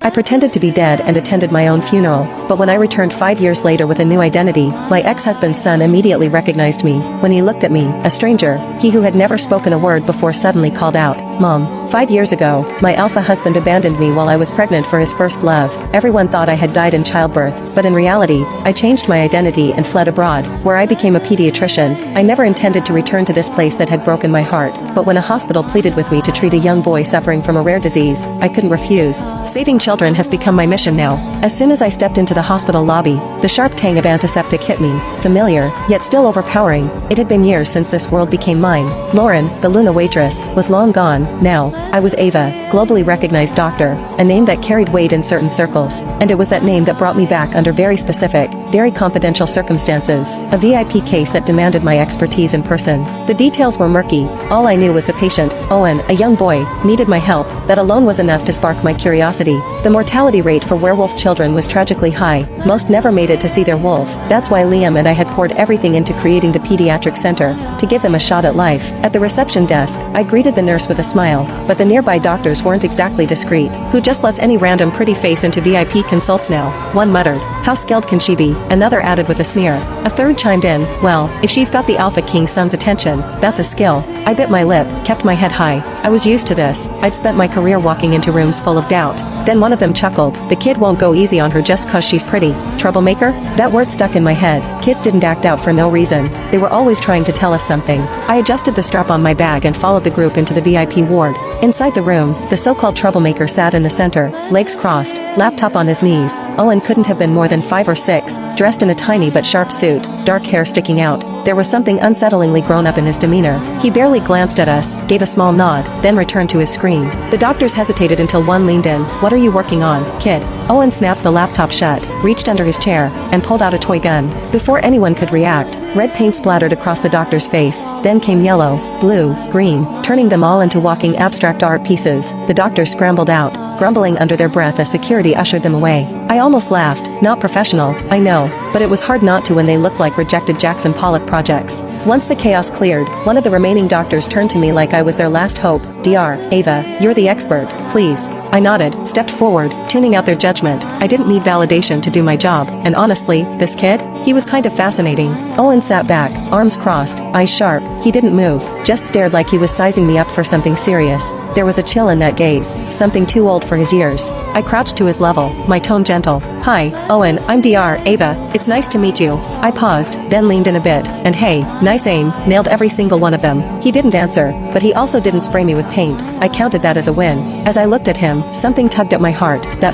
I pretended to be dead and attended my own funeral, but when I returned 5 years later with a new identity, my ex-husband's son immediately recognized me. When he looked at me, a stranger, he who had never spoken a word before suddenly called out, "Mom." 5 years ago, my alpha husband abandoned me while I was pregnant for his first love. Everyone thought I had died in childbirth, but in reality, I changed my identity and fled abroad, where I became a pediatrician. I never intended to return to this place that had broken my heart, but when a hospital pleaded with me to treat a young boy suffering from a rare disease, I couldn't refuse. Saving children has become my mission now. As soon as I stepped into the hospital lobby, the sharp tang of antiseptic hit me, familiar, yet still overpowering. It had been years since this world became mine. Lauren, the Luna waitress, was long gone. Now, I was Ava, globally recognized doctor, a name that carried weight in certain circles, and it was that name that brought me back under very specific, very confidential circumstances, a VIP case that demanded my expertise in person. The details were murky. All I knew was the patient, Owen, a young boy, needed my help. That alone was enough to spark my curiosity. The mortality rate for werewolf children was tragically high. Most never made it to see their wolf. That's why Liam and I had poured everything into creating the pediatric center, to give them a shot at life. At the reception desk, I greeted the nurse with a smile, but the nearby doctors weren't exactly discreet. Who just lets any random pretty face into VIP consults now? One muttered, "How skilled can she be?" Another added with a sneer. A third chimed in, "Well, if she's got the alpha king's son's attention, that's a skill." I bit my lip, kept my head high. I was used to this. I'd spent my career walking into rooms full of doubt. Then one of them chuckled, "The kid won't go easy on her just 'cause she's pretty." Troublemaker? That word stuck in my head. Kids didn't act out for no reason. They were always trying to tell us something. I adjusted the strap on my bag and followed the group into the VIP ward. Inside the room, the so-called troublemaker sat in the center, legs crossed, laptop on his knees. Owen couldn't have been more than 5 or 6, dressed in a tiny but sharp suit, dark hair sticking out. There was something unsettlingly grown-up in his demeanor. He barely glanced at us, gave a small nod, then returned to his screen. The doctors hesitated until one leaned in. "What are you working on, kid?" Owen snapped the laptop shut, reached under his chair, and pulled out a toy gun. Before anyone could react, red paint splattered across the doctor's face, then came yellow, blue, green, turning them all into walking abstract art pieces. The doctors scrambled out, grumbling under their breath as security ushered them away. I almost laughed. Not professional, I know, but it was hard not to when they looked like rejected Jackson Pollock projects. Once the chaos cleared, one of the remaining doctors turned to me like I was their last hope. "Dr. Ava, you're the expert, please." I nodded, stepped forward, tuning out their judgment. I didn't need validation to do my job, and honestly, this kid? He was kind of fascinating. Owen sat back, arms crossed, eyes sharp. He didn't move, just stared like he was sizing me up for something serious. There was a chill in that gaze, something too old for his years. I crouched to his level, my tone gentle. "Hi, Owen, I'm Dr. Ava. It's nice to meet you." I paused, then leaned in a bit, and hey, nice aim, nailed every single one of them. He didn't answer, but he also didn't spray me with paint. I counted that as a win. As I looked at him, something tugged at my heart, that